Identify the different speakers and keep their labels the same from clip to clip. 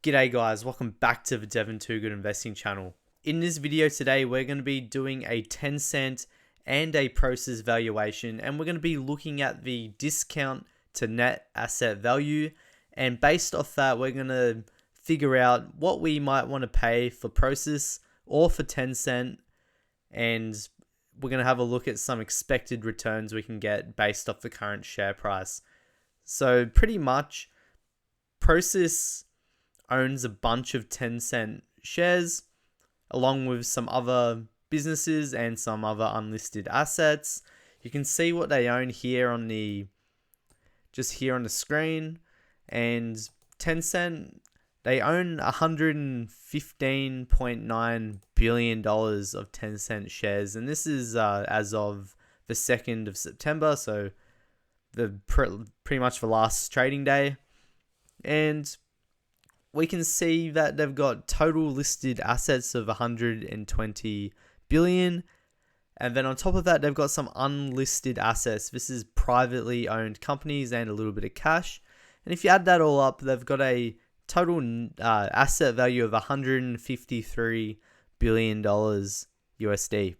Speaker 1: G'day guys, welcome back to the Devon Too Good Investing channel. In this video today, we're going to be doing a Tencent and a Prosus valuation, and we're going to be looking at the discount to net asset value. And based off that, we're going to figure out what we might want to pay for Prosus or for Tencent. And we're going to have a look at some expected returns we can get based off the current share price. So pretty much, Prosus owns a bunch of Tencent shares, along with some other businesses and some other unlisted assets. You can see what they own here on the screen. And Tencent, they own $115.9 billion of Tencent shares, and this is as of the 2nd of September, so pretty much the last trading day. And we can see that they've got total listed assets of 120 billion. And then on top of that, they've got some unlisted assets. This is privately owned companies and a little bit of cash. And if you add that all up, they've got a total asset value of $153 billion USD.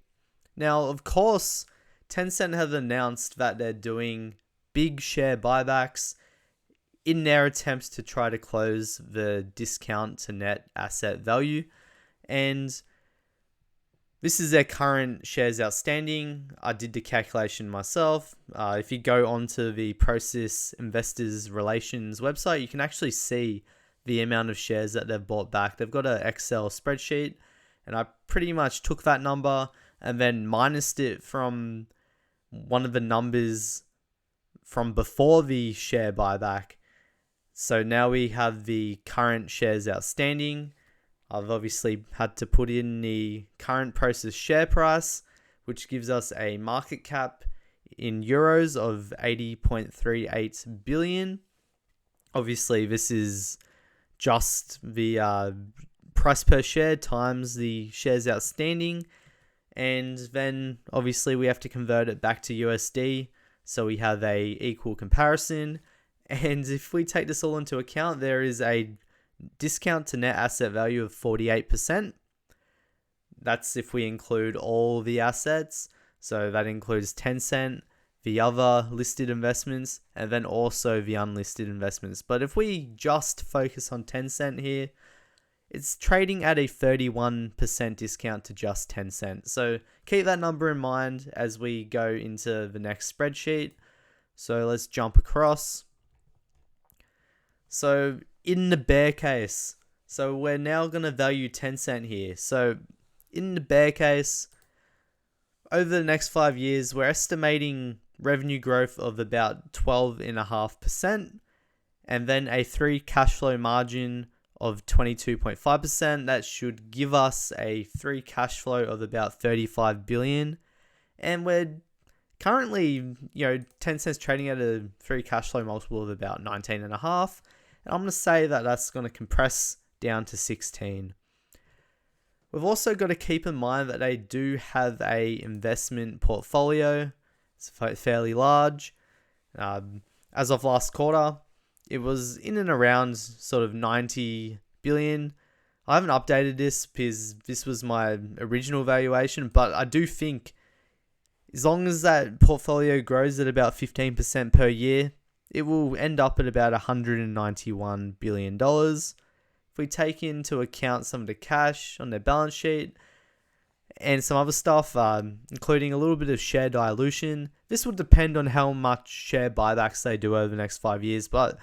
Speaker 1: Now, of course, Tencent have announced that they're doing big share buybacks in their attempts to try to close the discount to net asset value. And this is their current shares outstanding. I did the calculation myself. If you go onto the Prosus Investors Relations website, you can actually see the amount of shares that they've bought back. They've got an Excel spreadsheet, and I pretty much took that number and then minused it from one of the numbers from before the share buyback. So now we have the current shares outstanding. I've obviously had to put in the current Prosus share price, which gives us a market cap in euros of 80.38 billion. Obviously, this is just the price per share times the shares outstanding. And then obviously we have to convert it back to USD, so we have a equal comparison. And if we take this all into account, there is a discount to net asset value of 48%. That's if we include all the assets. So that includes Tencent, the other listed investments, and then also the unlisted investments. But if we just focus on Tencent here, it's trading at a 31% discount to just Tencent. So keep that number in mind as we go into the next spreadsheet. So let's jump across. So in the bear case, so we're now going to value Tencent here. So in the bear case, over the next 5 years, we're estimating revenue growth of about 12.5%, and then a free cash flow margin of 22.5%. That should give us a free cash flow of about 35 billion. And we're currently, Tencent's trading at a free cash flow multiple of about 19.5. And I'm going to say that that's going to compress down to 16. We've also got to keep in mind that they do have a investment portfolio. It's fairly large. As of last quarter, it was in and around sort of 90 billion. I haven't updated this because this was my original valuation, but I do think as long as that portfolio grows at about 15% per year, it will end up at about $191 billion. If we take into account some of the cash on their balance sheet and some other stuff, including a little bit of share dilution, this would depend on how much share buybacks they do over the next 5 years. But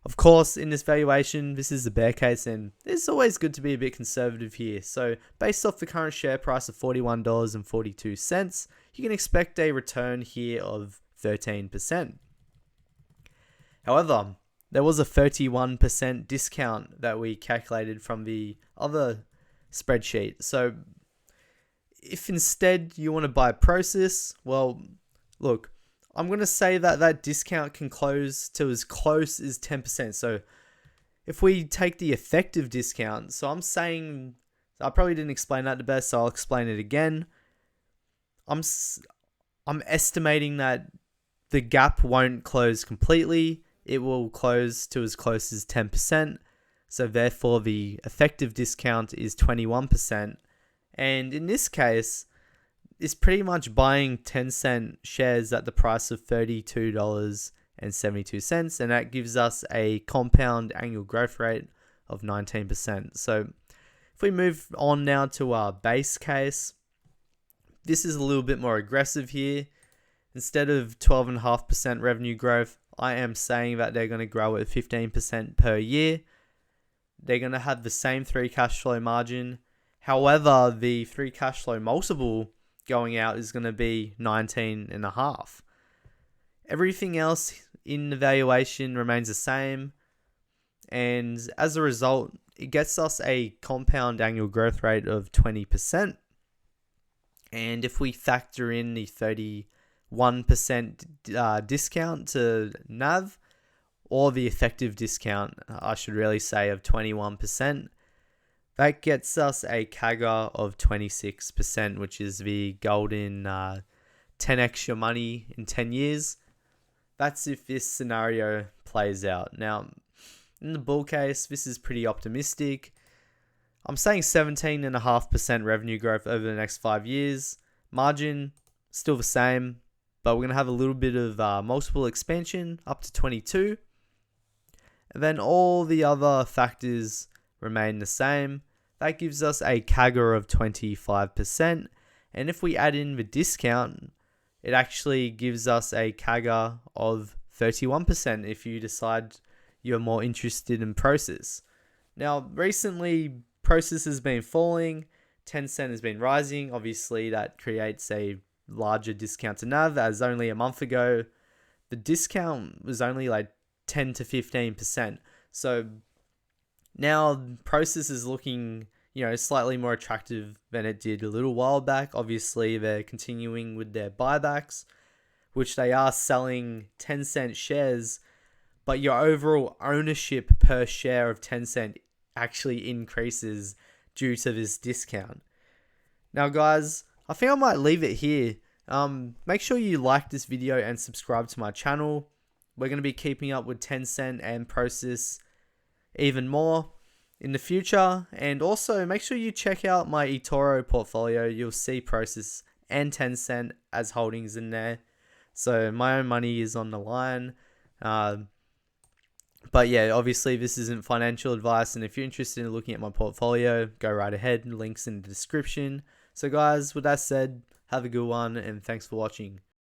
Speaker 1: of course, in this valuation, this is the bear case, and it's always good to be a bit conservative here. So based off the current share price of $41.42, you can expect a return here of 13%. However, there was a 31% discount that we calculated from the other spreadsheet. So if instead you want to buy Prosus, well, look, I'm going to say that that discount can close to as close as 10%. So if we take the effective discount, so I'm saying, I probably didn't explain that the best, so I'll explain it again. I'm estimating that the gap won't close completely. It will close to as close as 10%. So therefore the effective discount is 21%. And in this case, it's pretty much buying Tencent shares at the price of $32.72. And that gives us a compound annual growth rate of 19%. So if we move on now to our base case, this is a little bit more aggressive here. Instead of 12.5% revenue growth, I am saying that they're going to grow at 15% per year. They're going to have the same free cash flow margin. However, the free cash flow multiple going out is going to be 19.5. Everything else in the valuation remains the same. And as a result, it gets us a compound annual growth rate of 20%. And if we factor in the 31% discount to NAV, or the effective discount, I should really say, of 21%, that gets us a CAGR of 26%, which is the golden 10x your money in 10 years. That's if this scenario plays out. Now, in the bull case, this is pretty optimistic. I'm saying 17.5% revenue growth over the next 5 years. Margin, still the same, but we're going to have a little bit of multiple expansion up to 22. And then all the other factors remain the same. That gives us a CAGR of 25%. And if we add in the discount, it actually gives us a CAGR of 31% if you decide you're more interested in Prosus. Now, recently, Prosus has been falling. Tencent has been rising. Obviously, that creates a larger discount to NAV, as only a month ago, the discount was only like 10 to 15%. So now Prosus is looking, slightly more attractive than it did a little while back. Obviously, they're continuing with their buybacks, which they are selling Tencent shares, but your overall ownership per share of Tencent actually increases due to this discount. Now, guys, I think I might leave it here. Make sure you like this video and subscribe to my channel. We're going to be keeping up with Tencent and Prosus even more in the future. And also, make sure you check out my eToro portfolio. You'll see Prosus and Tencent as holdings in there. So my own money is on the line. But yeah, obviously this isn't financial advice, and if you're interested in looking at my portfolio, go right ahead. Links in the description. So guys, with that said, have a good one, and thanks for watching.